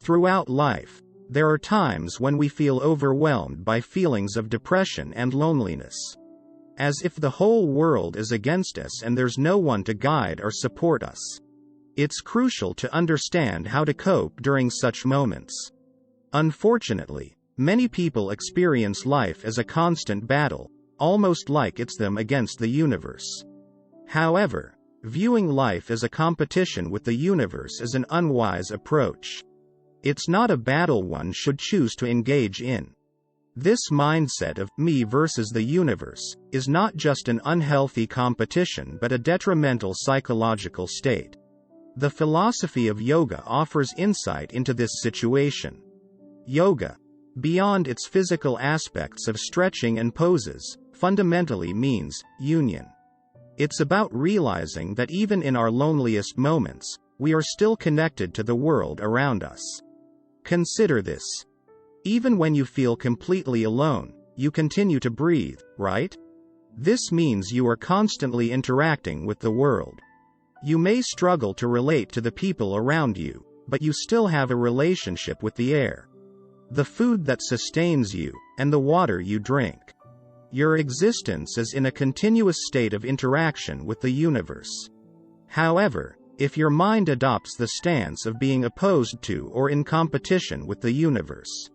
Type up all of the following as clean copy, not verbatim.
Throughout life, there are times when we feel overwhelmed by feelings of depression and loneliness. As if the whole world is against us and there's no one to guide or support us. It's crucial to understand how to cope during such moments. Unfortunately, many people experience life as a constant battle, almost like it's them against the universe. However, viewing life as a competition with the universe is an unwise approach. It's not a battle one should choose to engage in. This mindset of me versus the universe is not just an unhealthy competition but a detrimental psychological state. The philosophy of yoga offers insight into this situation. Yoga, beyond its physical aspects of stretching and poses, fundamentally means union. It's about realizing that even in our loneliest moments, we are still connected to the world around us. Consider this. Even when you feel completely alone, you continue to breathe, right? This means you are constantly interacting with the world. You may struggle to relate to the people around you, but you still have a relationship with the air, the food that sustains you, and the water you drink. Your existence is in a continuous state of interaction with the universe. However, if your mind adopts the stance of being opposed to or in competition with the universe,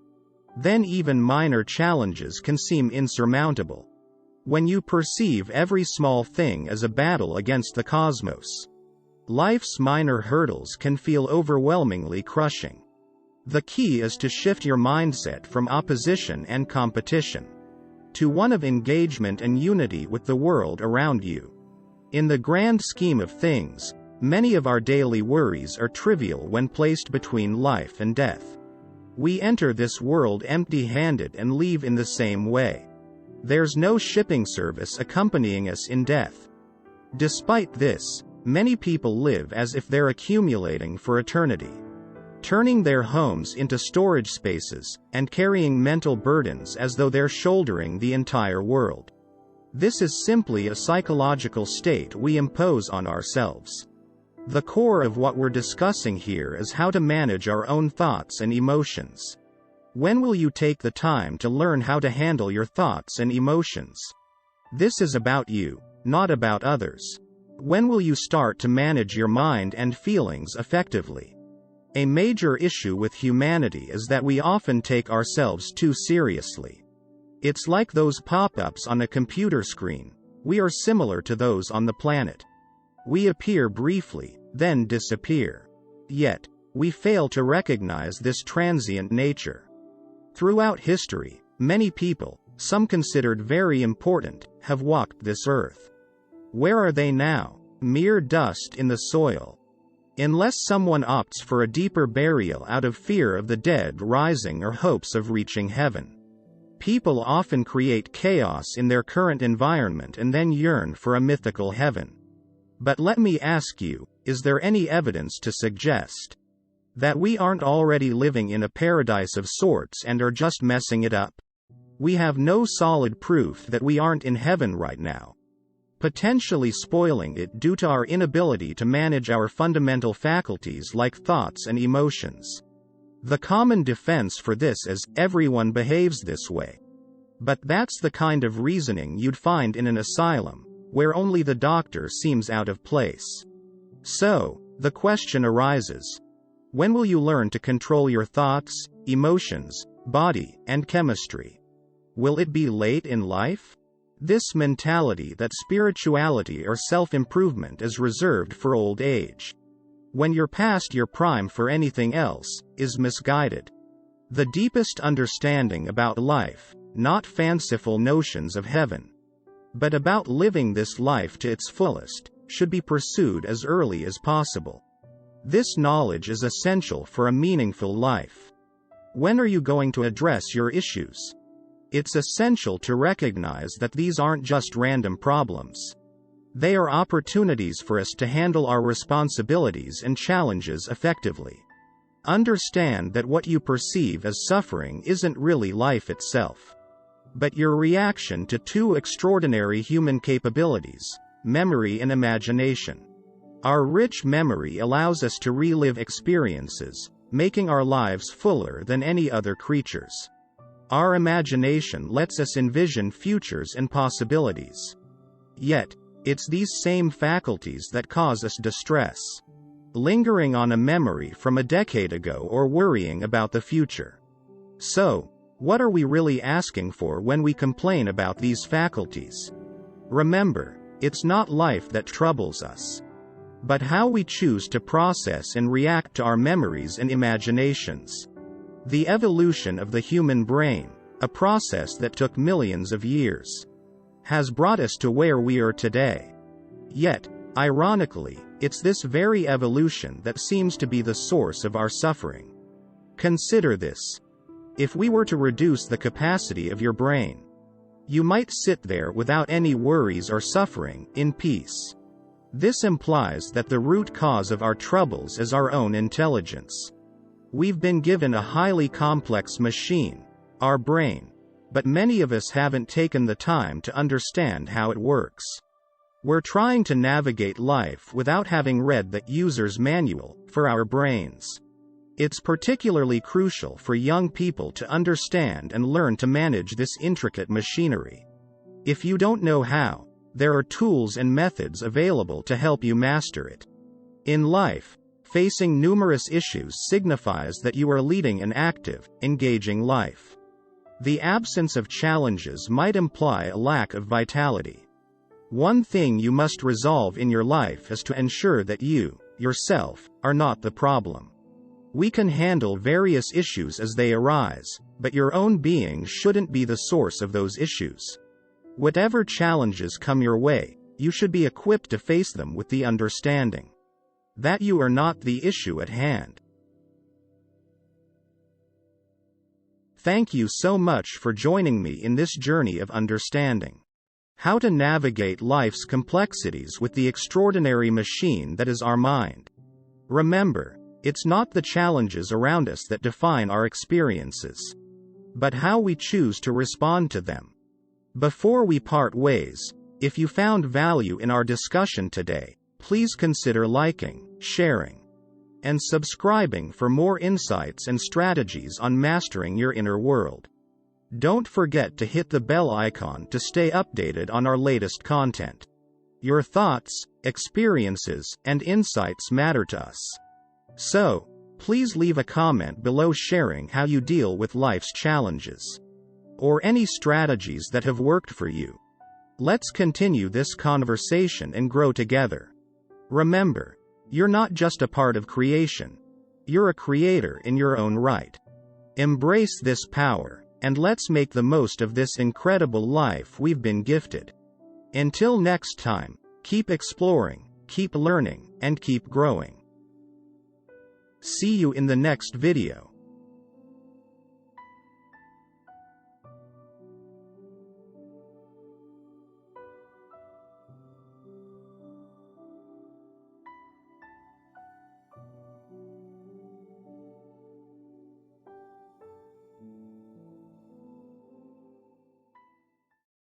then even minor challenges can seem insurmountable. When you perceive every small thing as a battle against the cosmos, life's minor hurdles can feel overwhelmingly crushing. The key is to shift your mindset from opposition and competition to one of engagement and unity with the world around you. In the grand scheme of things, many of our daily worries are trivial when placed between life and death. We enter this world empty-handed and leave in the same way. There's no shipping service accompanying us in death. Despite this, many people live as if they're accumulating for eternity, turning their homes into storage spaces, and carrying mental burdens as though they're shouldering the entire world. This is simply a psychological state we impose on ourselves. The core of what we're discussing here is how to manage our own thoughts and emotions. When will you take the time to learn how to handle your thoughts and emotions? This is about you, not about others. When will you start to manage your mind and feelings effectively? A major issue with humanity is that we often take ourselves too seriously. It's like those pop-ups on a computer screen. We are similar to those on the planet. We appear briefly, then disappear. Yet, we fail to recognize this transient nature. Throughout history, many people, some considered very important, have walked this earth. Where are they now? Mere dust in the soil. Unless someone opts for a deeper burial out of fear of the dead rising or hopes of reaching heaven. People often create chaos in their current environment and then yearn for a mythical heaven. But let me ask you, is there any evidence to suggest that we aren't already living in a paradise of sorts and are just messing it up? We have no solid proof that we aren't in heaven right now, potentially spoiling it due to our inability to manage our fundamental faculties like thoughts and emotions. The common defense for this is, everyone behaves this way. But that's the kind of reasoning you'd find in an asylum, where only the doctor seems out of place. So, the question arises: when will you learn to control your thoughts, emotions, body, and chemistry? Will it be late in life? This mentality that spirituality or self-improvement is reserved for old age, when you're past your prime for anything else, is misguided. The deepest understanding about life, not fanciful notions of heaven, but about living this life to its fullest, should be pursued as early as possible. This knowledge is essential for a meaningful life. When are you going to address your issues? It's essential to recognize that these aren't just random problems. They are opportunities for us to handle our responsibilities and challenges effectively. Understand that what you perceive as suffering isn't really life itself, but your reaction to two extraordinary human capabilities: memory and imagination. Our rich memory allows us to relive experiences, making our lives fuller than any other creatures. Our imagination lets us envision futures and possibilities. Yet, it's these same faculties that cause us distress, lingering on a memory from a decade ago or worrying about the future. So, what are we really asking for when we complain about these faculties? Remember, it's not life that troubles us, but how we choose to process and react to our memories and imaginations. The evolution of the human brain, a process that took millions of years, has brought us to where we are today. Yet, ironically, it's this very evolution that seems to be the source of our suffering. Consider this. If we were to reduce the capacity of your brain, you might sit there without any worries or suffering, in peace. This implies that the root cause of our troubles is our own intelligence. We've been given a highly complex machine, our brain, but many of us haven't taken the time to understand how it works. We're trying to navigate life without having read the user's manual for our brains. It's particularly crucial for young people to understand and learn to manage this intricate machinery. If you don't know how, there are tools and methods available to help you master it. In life, facing numerous issues signifies that you are leading an active, engaging life. The absence of challenges might imply a lack of vitality. One thing you must resolve in your life is to ensure that you, yourself, are not the problem. We can handle various issues as they arise, but your own being shouldn't be the source of those issues. Whatever challenges come your way, you should be equipped to face them with the understanding that you are not the issue at hand. Thank you so much for joining me in this journey of understanding how to navigate life's complexities with the extraordinary machine that is our mind. Remember, it's not the challenges around us that define our experiences, but how we choose to respond to them. Before we part ways, if you found value in our discussion today, please consider liking, sharing, and subscribing for more insights and strategies on mastering your inner world. Don't forget to hit the bell icon to stay updated on our latest content. Your thoughts, experiences, and insights matter to us. So, please leave a comment below sharing how you deal with life's challenges, or any strategies that have worked for you. Let's continue this conversation and grow together. Remember, you're not just a part of creation. You're a creator in your own right. Embrace this power, and let's make the most of this incredible life we've been gifted. Until next time, keep exploring, keep learning, and keep growing. See you in the next video.